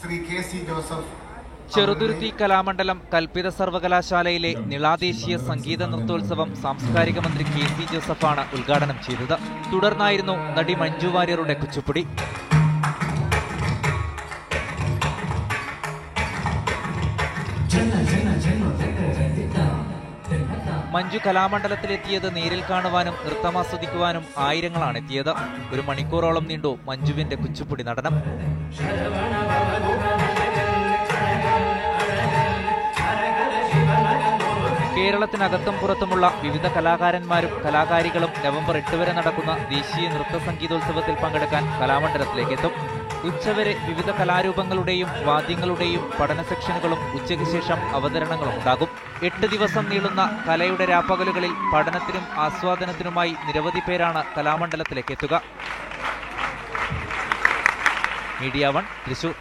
Shri KC Joseph Cheruthuruthy Kalamandalam കൽപ്പിത സർവകലാശാലയിലെ നിളാദേശീയ സംഗീത നൃത്തോത്സവം സാംസ്കാരിക മന്ത്രി KC ജോസഫാണ് ഉദ്ഘാടനം ചെയ്തത്. തുടർന്നായിരുന്നു നടി മഞ്ജു വാര്യരുടെ കുച്ചിപ്പുടി. മഞ്ജു കലാമണ്ഡലത്തിലെത്തിയത് നേരിൽ കാണുവാനും നൃത്തമാസ്വദിക്കുവാനും ആയിരങ്ങളാണ് എത്തിയത്. 1 മണിക്കൂറോളം നീണ്ടു മഞ്ജുവിന്റെ കുച്ചിപ്പുടി നടനം. കേരളത്തിനകത്തും പുറത്തുമുള്ള വിവിധ കലാകാരന്മാരും കലാകാരികളും നവംബർ 8 വരെ നടക്കുന്ന ദേശീയ നൃത്ത സംഗീതോത്സവത്തിൽ പങ്കെടുക്കാൻ കലാമണ്ഡലത്തിലേക്ക് എത്തും. ഉച്ചവരെ വിവിധ കലാരൂപങ്ങളുടെയും വാദ്യങ്ങളുടെയും പഠന സെക്ഷനുകളും ഉച്ചയ്ക്ക് ശേഷം അവതരണങ്ങളും ഉണ്ടാകും. 8 ദിവസം നീളുന്ന കലയുടെ രാപ്പകലുകളിൽ പഠനത്തിനും ആസ്വാദനത്തിനുമായി നിരവധി പേരാണ് കലാമണ്ഡലത്തിലേക്ക് എത്തുക. മീഡിയ 1 തൃശൂർ.